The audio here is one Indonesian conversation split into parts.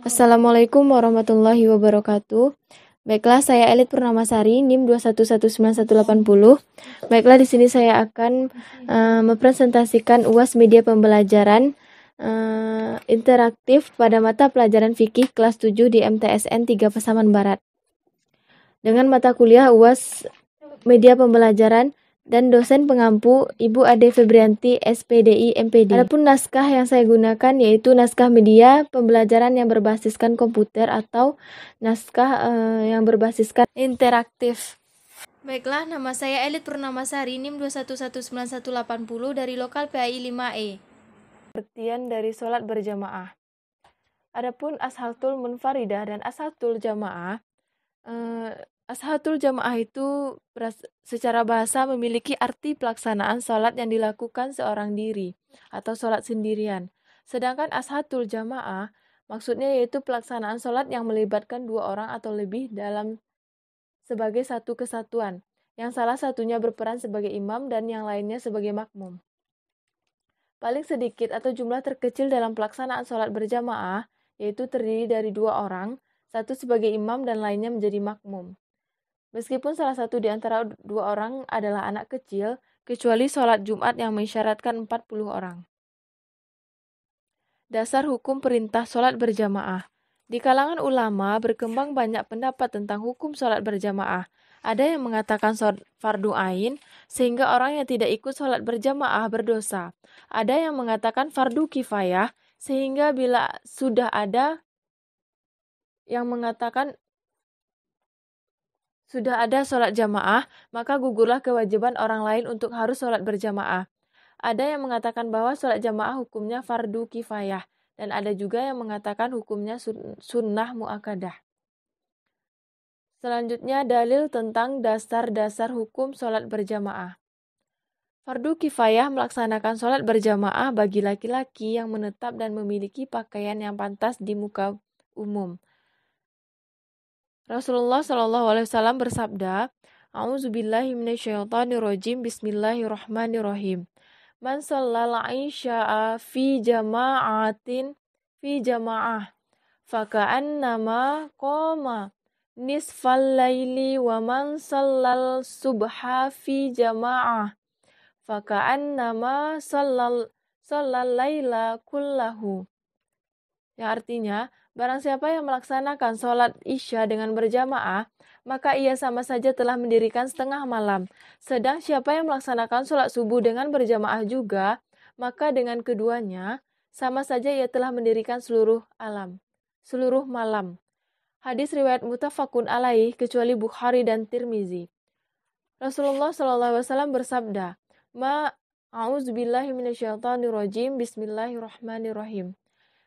Assalamualaikum warahmatullahi wabarakatuh. Baiklah, saya Elit Purnamasari, NIM 2119180. Baiklah, di sini saya akan mempresentasikan UAS Media Pembelajaran interaktif pada mata pelajaran fikih kelas 7 di MTSN 3 Pasaman Barat. Dengan mata kuliah UAS Media Pembelajaran dan dosen pengampu Ibu Ade Febrianti SPDI MPD. Adapun naskah yang saya gunakan yaitu naskah media pembelajaran yang berbasiskan komputer atau naskah yang berbasiskan interaktif. Baiklah, nama saya Elit Purnamasari, NIM 2119180 dari lokal PAI 5E. Pengertian dari sholat berjamaah. Adapun ashatul munfaridah dan ashatul jamaah, ashatul jamaah itu secara bahasa memiliki arti pelaksanaan sholat yang dilakukan seorang diri atau sholat sendirian. Sedangkan ashatul jamaah maksudnya yaitu pelaksanaan sholat yang melibatkan dua orang atau lebih dalam sebagai satu kesatuan, yang salah satunya berperan sebagai imam dan yang lainnya sebagai makmum. Paling sedikit atau jumlah terkecil dalam pelaksanaan sholat berjamaah yaitu terdiri dari dua orang, satu sebagai imam dan lainnya menjadi makmum. Meskipun salah satu di antara dua orang adalah anak kecil, kecuali sholat Jumat yang mensyaratkan 40 orang. Dasar hukum perintah sholat berjamaah. Di kalangan ulama berkembang banyak pendapat tentang hukum sholat berjamaah. Ada yang mengatakan fardu ain, sehingga orang yang tidak ikut sholat berjamaah berdosa. Ada yang mengatakan fardu kifayah, sehingga bila sudah ada yang mengatakan sudah ada sholat jamaah, maka gugurlah kewajiban orang lain untuk harus sholat berjamaah. Ada yang mengatakan bahwa sholat jamaah hukumnya fardu kifayah, dan ada juga yang mengatakan hukumnya sunnah mu'akadah. Selanjutnya dalil tentang dasar-dasar hukum sholat berjamaah. Fardu kifayah melaksanakan sholat berjamaah bagi laki-laki yang menetap dan memiliki pakaian yang pantas di muka umum. Rasulullah SAW bersabda, "A'udzubillahi minasyaitonirrajim, bismillahirrahmanirrahim. Man shallal isya'a fi jama'ah faka'annama qama nisfal laili wa man shallal subha fi jama'ah faka'annama shallal laila kullahu." Yang artinya, barang siapa yang melaksanakan sholat isya dengan berjamaah, maka ia sama saja telah mendirikan setengah malam. Sedang siapa yang melaksanakan sholat subuh dengan berjamaah juga, maka dengan keduanya, sama saja ia telah mendirikan seluruh malam. Hadis riwayat muttafaqun alaih kecuali Bukhari dan Tirmizi. Rasulullah SAW bersabda, "A'udzubillahi minasyaitonirrajim, bismillahirrahmanirrahim.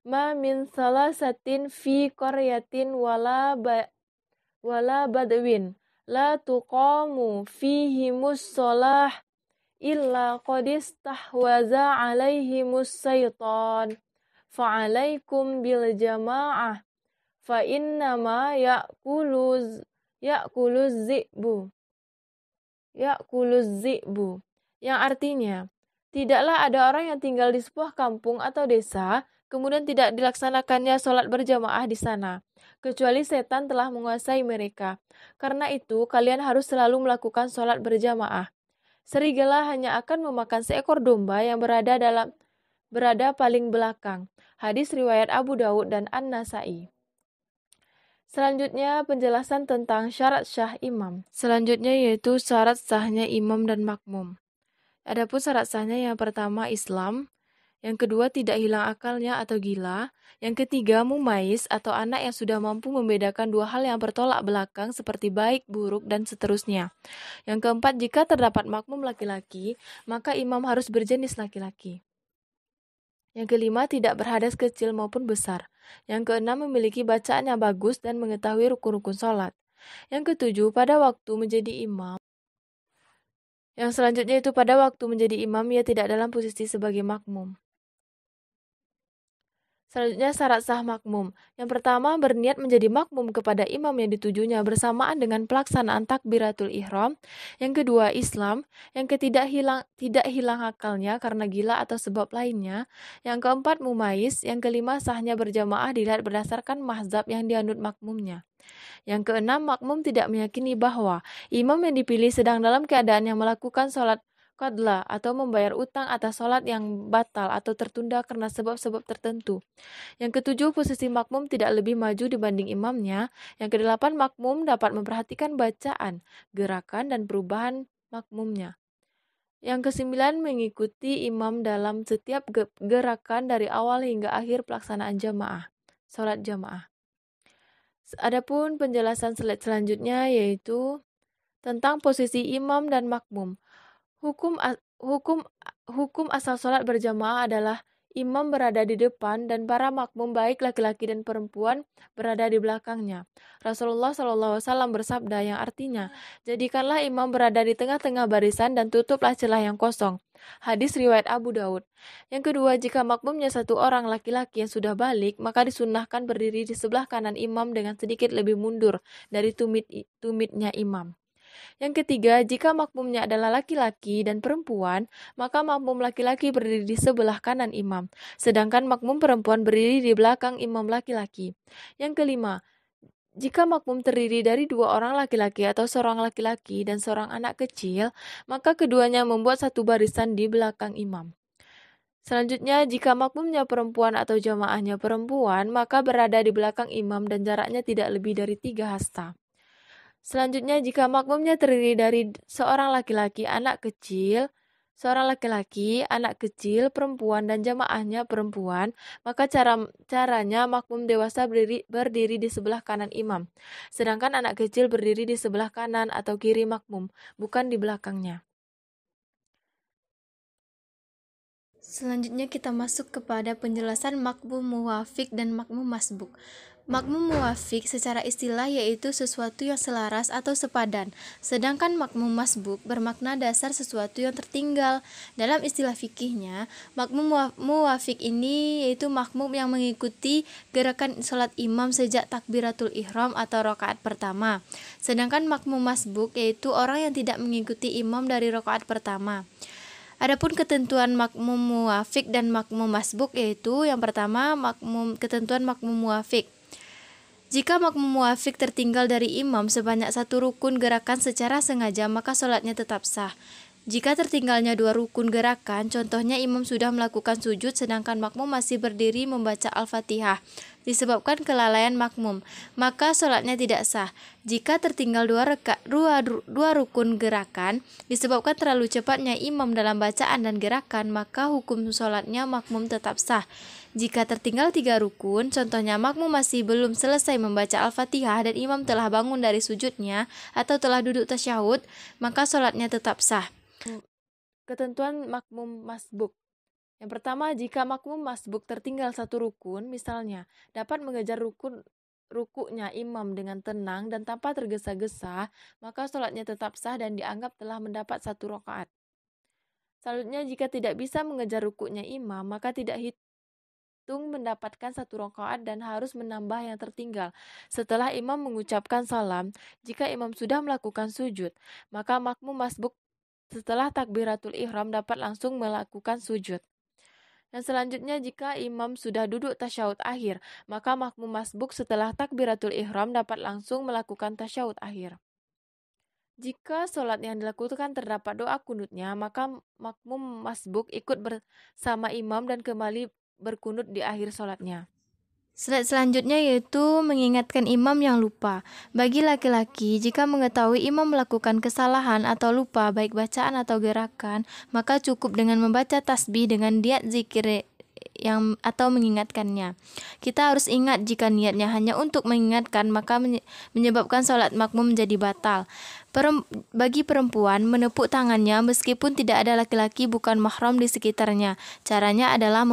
Ma min salasatin fi qaryatin wala badwin la tuqamu fihimus sholah illa qadis tahwaza alaihimus syaitan fa'alaikum bil jama'ah fa innama ya'kuluz zi'bu, yang artinya, tidaklah ada orang yang tinggal di sebuah kampung atau desa kemudian tidak dilaksanakannya sholat berjamaah di sana, kecuali setan telah menguasai mereka. Karena itu, kalian harus selalu melakukan sholat berjamaah. Serigala hanya akan memakan seekor domba yang berada paling belakang. Hadis riwayat Abu Daud dan An-Nasai. Selanjutnya, penjelasan tentang syarat syah imam. Selanjutnya yaitu syarat sahnya imam dan makmum. Adapun syarat sahnya yang pertama Islam, yang kedua tidak hilang akalnya atau gila, yang ketiga mumais atau anak yang sudah mampu membedakan dua hal yang bertolak belakang seperti baik, buruk, dan seterusnya. Yang keempat, jika terdapat makmum laki-laki, maka imam harus berjenis laki-laki. Yang kelima, tidak berhadas kecil maupun besar. Yang keenam, memiliki bacaan yang bagus dan mengetahui rukun-rukun sholat. Yang ketujuh, pada waktu menjadi imam. Yang selanjutnya itu pada waktu menjadi imam, ia tidak dalam posisi sebagai makmum. Selanjutnya syarat sah makmum. Yang pertama, berniat menjadi makmum kepada imam yang ditujunya bersamaan dengan pelaksanaan takbiratul ihram. Yang kedua, Islam. Yang ketiga, tidak hilang akalnya karena gila atau sebab lainnya. Yang keempat, mumayyiz. Yang kelima, sahnya berjamaah dilihat berdasarkan mazhab yang dianut makmumnya. Yang keenam, makmum tidak meyakini bahwa imam yang dipilih sedang dalam keadaan yang melakukan sholat qadla atau membayar utang atas sholat yang batal atau tertunda karena sebab-sebab tertentu. Yang ketujuh, posisi makmum tidak lebih maju dibanding imamnya. Yang kedelapan, makmum dapat memperhatikan bacaan, gerakan, dan perubahan makmumnya. Yang kesembilan, mengikuti imam dalam setiap gerakan dari awal hingga akhir pelaksanaan sholat jamaah. Adapun penjelasan slide selanjutnya yaitu tentang posisi imam dan makmum. Hukum asal sholat berjamaah adalah imam berada di depan dan para makmum baik laki-laki dan perempuan berada di belakangnya. Rasulullah SAW bersabda yang artinya, jadikanlah imam berada di tengah-tengah barisan dan tutuplah celah yang kosong. Hadis riwayat Abu Daud. Yang kedua, jika makmumnya satu orang laki-laki yang sudah balik, maka disunnahkan berdiri di sebelah kanan imam dengan sedikit lebih mundur dari tumitnya imam. Yang ketiga, jika makmumnya adalah laki-laki dan perempuan, maka makmum laki-laki berdiri di sebelah kanan imam, sedangkan makmum perempuan berdiri di belakang imam laki-laki. Yang kelima, jika makmum terdiri dari dua orang laki-laki atau seorang laki-laki dan seorang anak kecil, maka keduanya membuat satu barisan di belakang imam. Selanjutnya, jika makmumnya perempuan atau jamaahnya perempuan, maka berada di belakang imam dan jaraknya tidak lebih dari 3 hasta. Selanjutnya, jika makmumnya terdiri dari seorang laki-laki, anak kecil, perempuan, dan jamaahnya perempuan, maka caranya makmum dewasa berdiri di sebelah kanan imam, sedangkan anak kecil berdiri di sebelah kanan atau kiri makmum, bukan di belakangnya. Selanjutnya kita masuk kepada penjelasan makmum muwafiq dan makmum masbuk. Makmum muwafiq secara istilah yaitu sesuatu yang selaras atau sepadan, sedangkan makmum masbuk bermakna dasar sesuatu yang tertinggal. Dalam istilah fikihnya, makmum muwafiq ini yaitu makmum yang mengikuti gerakan sholat imam sejak takbiratul ihram atau rakaat pertama, sedangkan makmum masbuk yaitu orang yang tidak mengikuti imam dari rakaat pertama. Adapun ketentuan makmum muwafiq dan makmum masbuk yaitu yang pertama, ketentuan makmum muwafiq. Jika makmum muwafiq tertinggal dari imam sebanyak satu rukun gerakan secara sengaja, maka sholatnya tetap sah. Jika tertinggalnya 2 rukun gerakan, contohnya imam sudah melakukan sujud sedangkan makmum masih berdiri membaca Al-Fatihah, disebabkan kelalaian makmum, maka sholatnya tidak sah. Jika tertinggal 2 rukun gerakan, disebabkan terlalu cepatnya imam dalam bacaan dan gerakan, maka hukum sholatnya makmum tetap sah. Jika tertinggal 3 rukun, contohnya makmum masih belum selesai membaca Al-Fatihah dan imam telah bangun dari sujudnya atau telah duduk tasyahud, maka sholatnya tetap sah. Ketentuan makmum masbuk. Yang pertama, jika makmum masbuk tertinggal 1 rukun, misalnya dapat mengejar rukuknya imam dengan tenang dan tanpa tergesa-gesa, maka sholatnya tetap sah dan dianggap telah mendapat 1 rakaat. Selanjutnya, jika tidak bisa mengejar rukuknya imam, maka tidak hitung mendapatkan 1 rakaat dan harus menambah yang tertinggal. Setelah imam mengucapkan salam, jika imam sudah melakukan sujud, maka makmum masbuk setelah takbiratul ihram dapat langsung melakukan sujud. Dan selanjutnya, jika imam sudah duduk tasyahud akhir, maka makmum masbuk setelah takbiratul ihram dapat langsung melakukan tasyahud akhir. Jika sholat yang dilakukan terdapat doa kunutnya, maka makmum masbuk ikut bersama imam dan kembali berkunut di akhir sholatnya. Slide selanjutnya yaitu mengingatkan imam yang lupa. Bagi laki-laki, jika mengetahui imam melakukan kesalahan atau lupa baik bacaan atau gerakan, maka cukup dengan membaca tasbih dengan niat zikir atau mengingatkannya. Kita harus ingat jika niatnya hanya untuk mengingatkan, maka menyebabkan sholat makmum menjadi batal. Bagi perempuan, menepuk tangannya meskipun tidak ada laki-laki bukan mahram di sekitarnya. Caranya adalah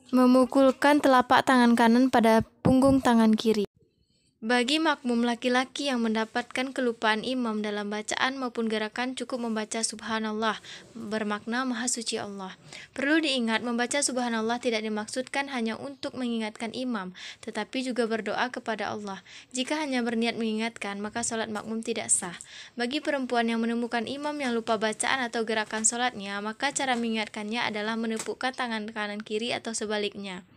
memukulkan telapak tangan kanan pada punggung tangan kiri. Bagi makmum laki-laki yang mendapatkan kelupaan imam dalam bacaan maupun gerakan, cukup membaca Subhanallah, bermakna Maha Suci Allah. Perlu diingat, membaca Subhanallah tidak dimaksudkan hanya untuk mengingatkan imam, tetapi juga berdoa kepada Allah. Jika hanya berniat mengingatkan, maka sholat makmum tidak sah. Bagi perempuan yang menemukan imam yang lupa bacaan atau gerakan sholatnya, maka cara mengingatkannya adalah menepukkan tangan kanan kiri atau sebaliknya.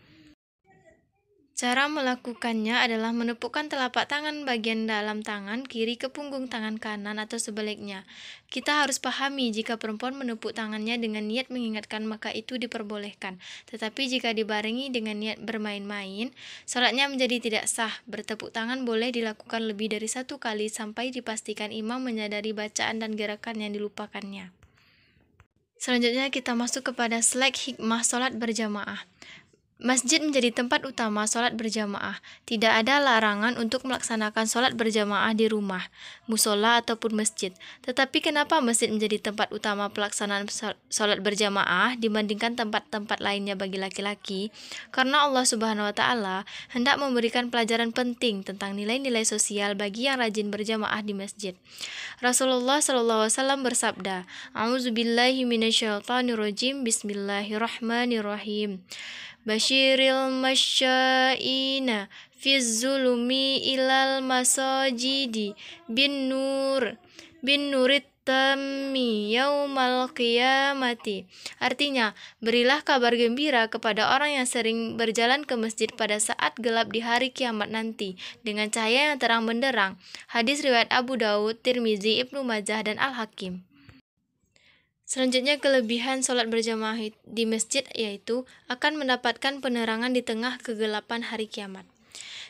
Cara melakukannya adalah menepukkan telapak tangan bagian dalam tangan kiri ke punggung tangan kanan atau sebaliknya. Kita harus pahami, jika perempuan menepuk tangannya dengan niat mengingatkan, maka itu diperbolehkan. Tetapi jika dibarengi dengan niat bermain-main, sholatnya menjadi tidak sah. Bertepuk tangan boleh dilakukan lebih dari 1 kali sampai dipastikan imam menyadari bacaan dan gerakan yang dilupakannya. Selanjutnya kita masuk kepada slek hikmah sholat berjamaah. Masjid menjadi tempat utama sholat berjamaah. Tidak ada larangan untuk melaksanakan sholat berjamaah di rumah, musola ataupun masjid. Tetapi kenapa masjid menjadi tempat utama pelaksanaan sholat berjamaah dibandingkan tempat-tempat lainnya bagi laki-laki? Karena Allah Subhanahu wa Ta'ala hendak memberikan pelajaran penting tentang nilai-nilai sosial bagi yang rajin berjamaah di masjid. Rasulullah SAW bersabda, "A'udzubillahi minasyaitonirrajim, bismillahirrahmanirrahim. Basyiril masyaina fiz zulumi ilal masajidi bin nurit tammi yaumal qiyamati." Artinya, berilah kabar gembira kepada orang yang sering berjalan ke masjid pada saat gelap di hari kiamat nanti dengan cahaya yang terang benderang. Hadis riwayat Abu Daud, Tirmizi, Ibnu Majah, dan Al-Hakim. Selanjutnya, kelebihan sholat berjamaah di masjid yaitu akan mendapatkan penerangan di tengah kegelapan hari kiamat.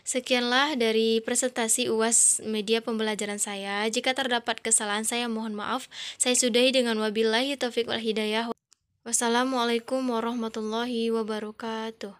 Sekianlah dari presentasi UAS media pembelajaran saya. Jika terdapat kesalahan, saya mohon maaf. Saya sudahi dengan wabillahi taufiq wal hidayah. Wassalamualaikum warahmatullahi wabarakatuh.